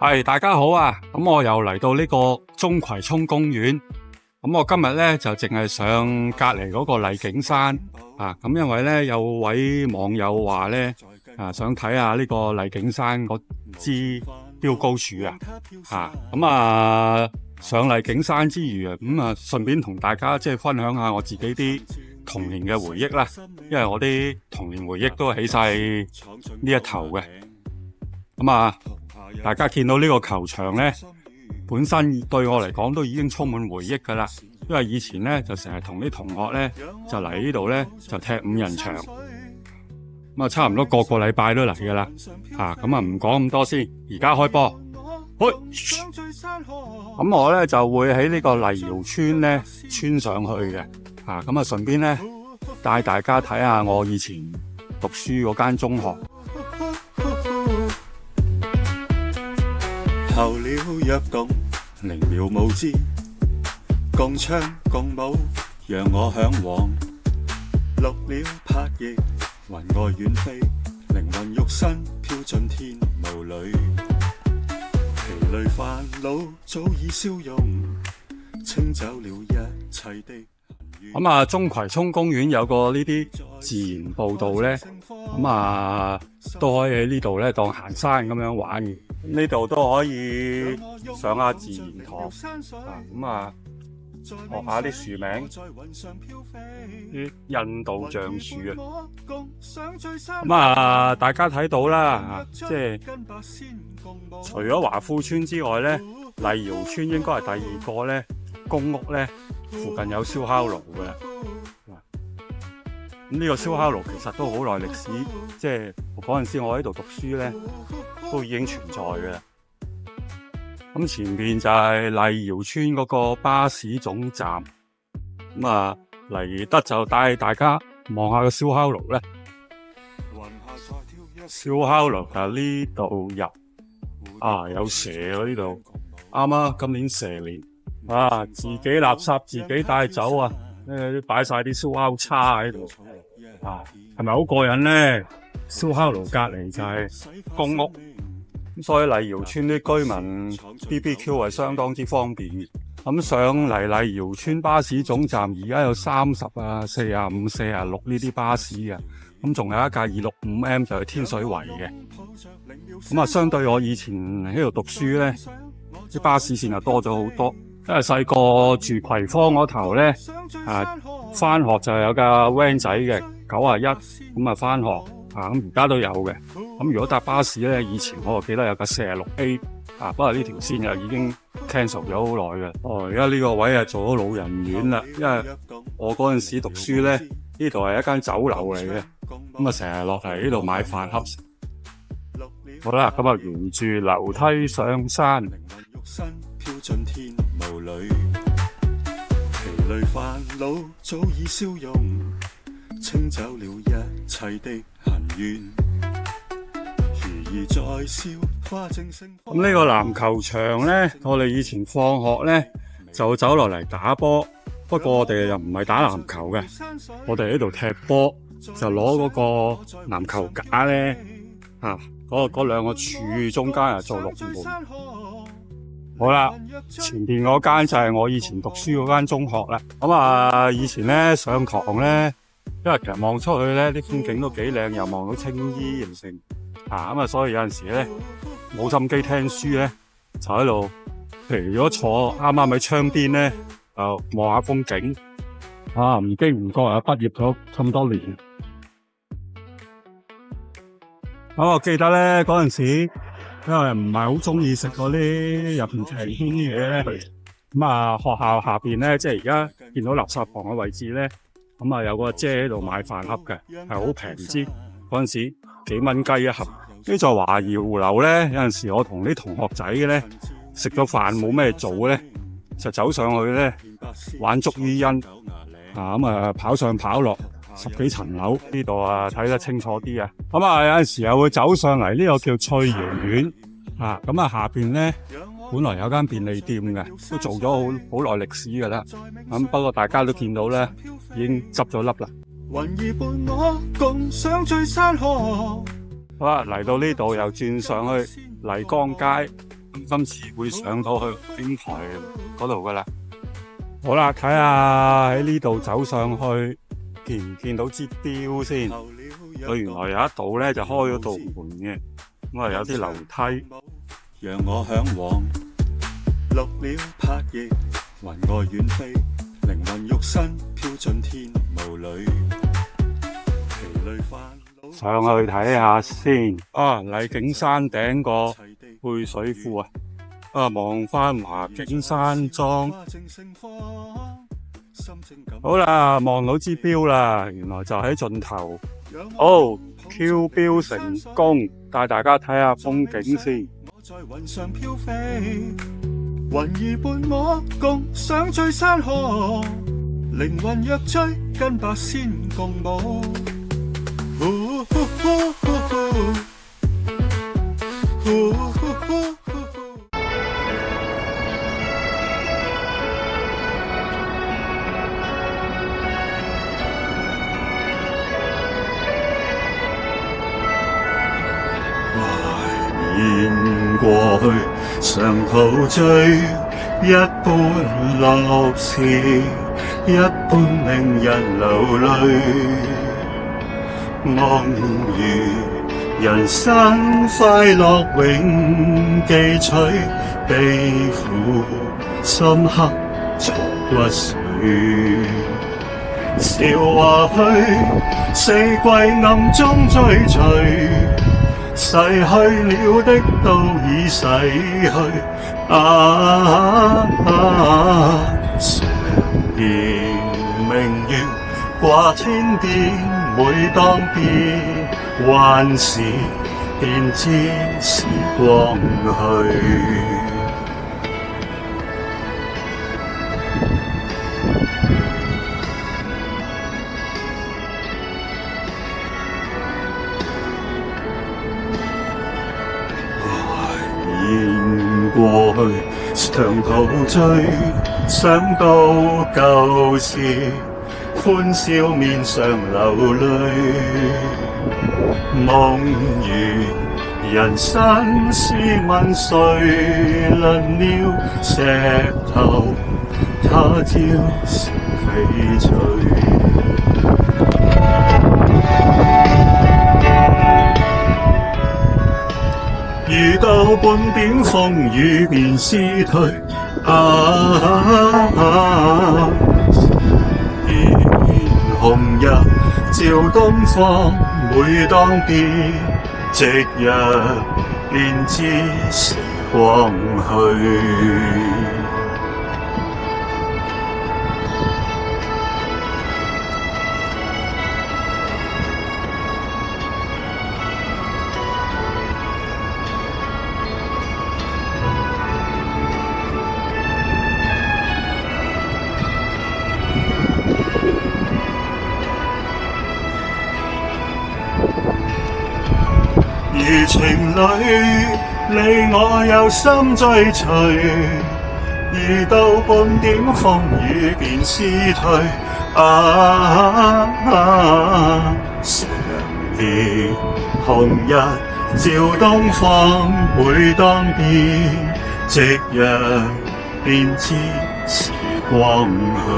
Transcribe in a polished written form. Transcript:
係，大家好啊！咁我又嚟到呢個中葵涌公園。咁我今日咧就淨係上隔離嗰個麗景山啊。咁因為咧有位網友話咧想睇下呢個麗景山嗰支標高柱啊。咁上麗景山之餘順便同大家即係分享下我自己啲童年嘅回憶啦。因為我啲童年回憶都喺晒呢一頭嘅。大家見到呢個球場呢，本身對我嚟講都已經充滿回憶㗎啦。因為以前呢，就成日同啲同學呢，就嚟呢度呢，就踢5人場，差唔多個個禮拜都嚟㗎啦。唔講咁多先，而家開波。咁我呢，就會喺呢個麗瑤村呢穿上去嘅。順便呢，帶大家睇下我以前讀書嗰間中學。候鳥躍動，靈苗無知，共唱共舞，讓我向往。綠鳥拍翼，雲外遠飛，靈魂肉身飄進天霧裏。疲累煩惱早已消融，清走了一切的。中葵涌公園有個呢啲自然步道咧，都可以喺呢度咧當行山咁樣玩嘅。呢度都可以上下自然堂，學下啲樹名，啲印度橡樹啊。大家睇到啦，即係除咗華富村之外咧，麗瑤村應該係第二個咧公屋咧附近有燒烤爐嘅。呢個燒烤爐其實都好耐歷史，即係嗰陣時我喺度讀書咧，都已經存在嘅。咁前邊就係麗瑤村嗰個巴士總站。嚟得就帶大家望下個燒烤爐咧。燒烤爐就呢度有，有蛇喎呢度。啱啊，今年蛇年自己垃圾自己帶走啊！擺晒啲燒烤叉喺度，係咪好過癮咧？燒烤爐隔籬就係公屋，咁所以麗瑤村啲居民 BBQ 係相當之方便嘅。咁上嚟麗瑤村巴士總站，而家有30、45、46呢啲巴士嘅，咁仲有一架265M 就係天水圍嘅。相對我以前喺度讀書咧，啲巴士線就多咗好多。因為細個住葵芳嗰頭咧，翻學就有架 van 仔嘅91，咁翻學咁而家都有嘅。咁如果搭巴士咧，以前我就記得有架46A，不過呢條線又已經 cancel 咗好耐嘅。而家呢個位做咗老人院啦，因為我嗰陣時讀書咧，呢度係一間酒樓嚟嘅，咁成日落嚟呢度買飯盒食。好啦，咁沿住樓梯上山。飄進天霧裏，疲累煩惱早已消融，清走了一切的恨怨。如兒在笑，花正盛放。咁呢個籃球場咧，我哋以前放學咧就走落嚟打波，不過我哋又唔係打籃球嘅，我哋喺度踢波，就攞嗰個籃球架咧，嗰兩個柱中間做龍門。好啦，前邊嗰間就係我以前讀書嗰間中學啦。以前咧上堂咧，因為其實望出去咧啲風景都幾靚，又望到青衣形成，所以有陣時咧冇心機聽書咧，就喺度，譬如如果坐啱啱喺窗邊咧，就望下風景。唔經唔覺畢業咗咁多年。我記得咧嗰陣時。因為唔係好中意食嗰啲入面齊啲嘢咧，學校下邊咧，即係而家見到垃圾房嘅位置咧，有個姐喺度買飯盒嘅，係好平啲，嗰陣時幾蚊雞一盒。呢座華瑤樓咧，有陣時我同啲同學仔嘅咧食咗飯冇咩做咧，就走上去咧玩捉伊人，跑上跑落10幾層樓，呢度睇得清楚啲啊！有陣時又會走上嚟，呢個叫翠瑤苑下邊咧本來有間便利店嘅，都做咗好耐歷史噶啦。不過大家都見到咧，已經執咗笠啦。雲兒伴我共上醉山河。好啦，嚟到呢度又轉上去麗江街，今次會上到去天台嗰度噶啦。好啦，睇下喺呢度走上去，見唔見到支標先？佢原來有一度咧就開咗道門嘅，咁啊有啲樓梯。讓我向往，錄了拍翼，雲外遠飛，靈魂肉身飄進天霧裏，疲累煩惱上去睇下先。啊，麗景山頂個配水庫啊！啊，望翻華景山莊。好啦，望到支標啦，原來就喺盡頭。好，Q 標成功，帶大家睇下風景先。我在雲上飄飛，雲兒伴我共上醉山河，靈魂若醉，跟八仙共舞。念過去，常陶醉，一般樂事，一般令人流淚。望如人生快樂永記取，悲苦深刻藏骨髓。笑話去，四季暗中追隨。逝去了的都已逝去，常見明月掛天邊，每當變幻時，便知時光去。過去常陶醉，想到舊時，歡笑面上流淚。夢如人生，試問誰論了石頭，他朝是翡翠。遇到半點風雨便思退，紅日照東方，每當變夕日，便知時光去。如情侶，你我有心追隨，遇到半點風雨便思退。常見紅日照東方，每當變夕日，便知時光去。